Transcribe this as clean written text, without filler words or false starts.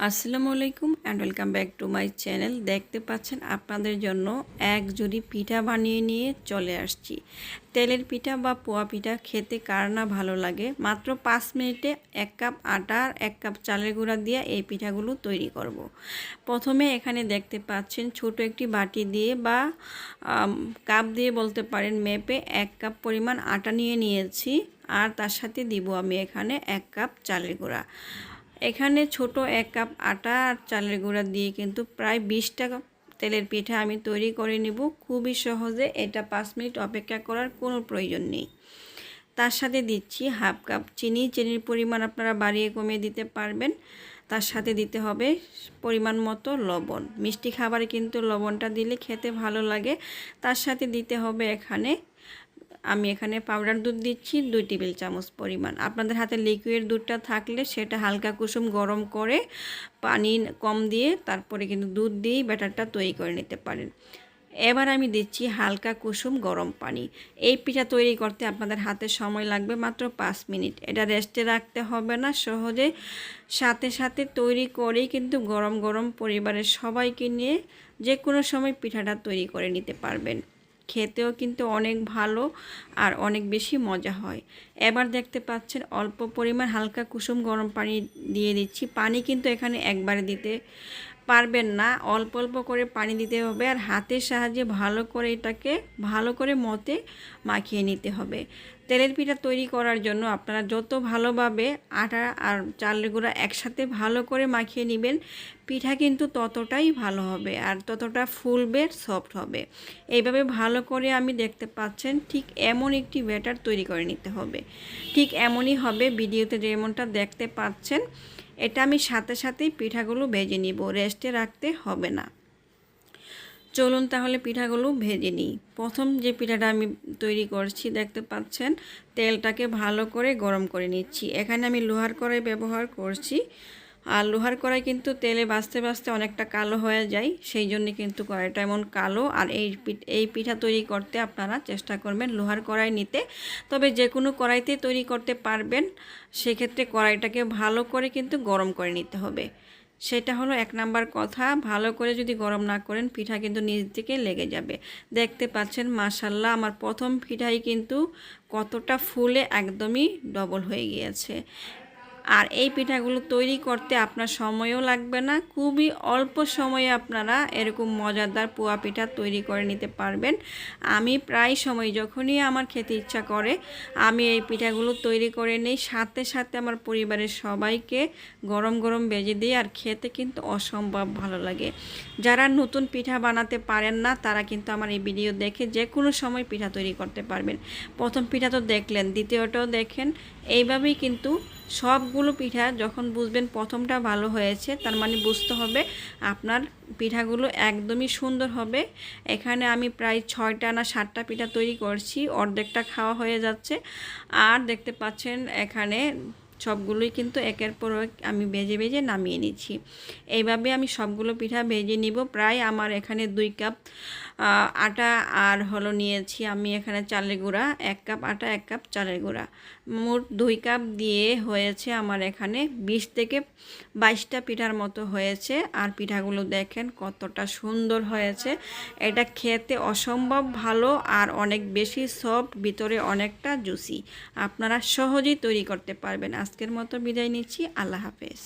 আসসালামু আলাইকুম and welcome back to my channel. দেখতে পাচ্ছেন আপনাদের জন্য এক জুড়ি পিঠা বানিয়ে নিয়ে চলে আসছি। তেলের পিঠা বা পোয়া পিঠা খেতে কার না ভালো লাগে। মাত্র 5 মিনিটে 1 কাপ আটা আর 1 কাপ চালের গুঁড়া দিয়ে এই পিঠাগুলো তৈরি করব। প্রথমে এখানে দেখতে পাচ্ছেন ছোট একটি বাটি দিয়ে বা কাপ দিয়ে বলতে পারেন মেপে 1 কাপ পরিমাণ আটা নিয়েছি, আর তার সাথে দিব আমি এখানে 1 কাপ চালের গুঁড়া। এখানে ছোট 1 কাপ আটা আর চালের গুঁড়া দিয়ে কিন্তু প্রায় 20টা তেলের পিঠা আমি তৈরি করে নিব খুবই সহজে। এটা 5 মিনিট অপেক্ষা করার কোনো প্রয়োজন নেই। তার সাথে দিচ্ছি হাফ কাপ চিনি। চিনির পরিমাণ আপনারা বাড়িয়ে কমিয়ে দিতে পারবেন। তার সাথে দিতে হবে পরিমাণ মতো লবণ। মিষ্টি খাবারে কিন্তু লবণটা দিলে খেতে ভালো লাগে। তার সাথে দিতে হবে আমি এখানে পাউডার দুধ দিচ্ছি 2 টেবিল চামচ পরিমাণ। আপনাদের হাতে লিকুইড দুধটা থাকলে সেটা হালকা কুসুম গরম করে পানি কম দিয়ে তারপরে কিন্তু দুধ দিয়েই ব্যাটারটা তৈরি করে নিতে পারেন। এবার আমি দিচ্ছি হালকা কুসুম গরম পানি। এই পিঠা তৈরি করতে আপনাদের হাতে সময় লাগবে মাত্র 5 মিনিট। এটা রেস্টে রাখতে হবে না, সহজে সাথে সাথে তৈরি করেই কিন্তু গরম গরম পরিবারের সবাইকে নিয়ে যে কোনো সময় পিঠাটা তৈরি করে নিতে পারবেন। খেতেও কিন্তু অনেক ভালো আর অনেক বেশি মজা হয়। এবার দেখতে পাচ্ছেন অল্প পরিমাণ হালকা কুসুম গরম পানি দিয়ে দিচ্ছি। পানি কিন্তু এখানে একবারে দিতে পারবেন না, অল্প অল্প করে পানি দিতে হবে আর হাতের সাহায্যে ভালো করে এটাকে ভালো করে মতে মাখিয়ে নিতে হবে। তেলের পিঠা তৈরি করার জন্য আপনারা যত ভালোভাবে আটা আর চালের গুঁড়া একসাথে ভালো করে মাখিয়ে নেবেন, পিঠা কিন্তু ততটাই ভালো হবে আর ততটা ফুলবে, সফট হবে। এইভাবে ভালো করে আমি দেখতে পাচ্ছেন ঠিক এমন একটি ব্যাটার তৈরি করে নিতে হবে। ঠিক এমনই হবে ভিডিওতে যেমনটা দেখতে পাচ্ছেন। এটা আমি সাথে সাথেই পিঠাগুলো ভেজে নিব, রেস্টে রাখতে হবে না। চলুন তাহলে পিঠাগুলো ভেজে নিই। প্রথম যে পিঠাটা আমি তৈরি করছি দেখতে পাচ্ছেন তেলটাকে ভালো করে গরম করে নিচ্ছি। এখানে আমি লোহার কড়াই ব্যবহার করছি। আর লোহার কড়াই কিন্তু তেলে ভাজতে ভাজতে অনেকটা কালো হয়ে যায়, সেই জন্য কিন্তু কড়াইটা এমন কালো। আর এই পিঠা তৈরি করতে আপনারা চেষ্টা করবেন লোহার কড়াই নিতে, তবে যে কোনো কড়াইতে তৈরি করতে পারবেন। সেক্ষেত্রে কড়াইটাকে ভালো করে কিন্তু গরম করে নিতে হবে। সেটা হলো 1 নাম্বার কথা। ভালো করে যদি গরম না করেন পিঠা কিন্তু নিচ থেকে লেগে যাবে। দেখতে পাচ্ছেন মাশাআল্লাহ আমার প্রথম পিঠাই কিন্তু কতটা ফুলে একদমই ডবল হয়ে গিয়েছে। আর এই পিঠাগুলো তৈরি করতে আপনার সময়ও লাগবে না, খুবই অল্প সময়ে আপনারা এরকম মজাদার পোয়া পিঠা তৈরি করে নিতে পারবেন। আমি প্রায় সময় যখনই আমার খেতে ইচ্ছা করে আমি এই পিঠাগুলো তৈরি করে নিই, সাথে সাথে আমার পরিবারের সবাইকে গরম গরম ভেজে দিই। আর খেতে কিন্তু অসম্ভব ভালো লাগে। যারা নতুন পিঠা বানাতে পারেন না তারা কিন্তু আমার এই ভিডিও দেখে যে কোনো সময় পিঠা তৈরি করতে পারবেন। প্রথম পিঠা তো দেখলেন, দ্বিতীয়টাও দেখেন। এইভাবেই কিন্তু সবগুলো পিঠা যখন বুঝবেন প্রথমটা ভালো হয়েছে, তার মানে বুঝতে হবে আপনার পিঠাগুলো একদমই সুন্দর হবে। এখানে আমি প্রায় 6টা না 7টা পিঠা তৈরি করছি, অর্ধেকটা খাওয়া হয়ে যাচ্ছে। আর দেখতে পাচ্ছেন এখানে সবগুলোই কিন্তু একের পর এক আমি ভেজে ভেজে নামিয়ে নিচ্ছি। এইভাবে আমি সবগুলো পিঠা ভেজে নিব। প্রায় আমার এখানে 2 কাপ আটা আর নিয়েছি আমি এখানে চালের গুঁড়া, 1 কাপ আটা 1 কাপ চালের গুঁড়া, মোট 2 কাপ দিয়ে হয়েছে আমার এখানে 20 থেকে 22টা পিঠার মতো হয়েছে। আর পিঠাগুলো দেখেন কতটা সুন্দর হয়েছে। এটা খেতে অসম্ভব ভালো আর অনেক বেশি সফট, ভিতরে অনেকটা জুসি। আপনারা সহজেই তৈরি করতে পারবেন। আজকের মতো বিদায় নিচ্ছি, আল্লাহ হাফেজ।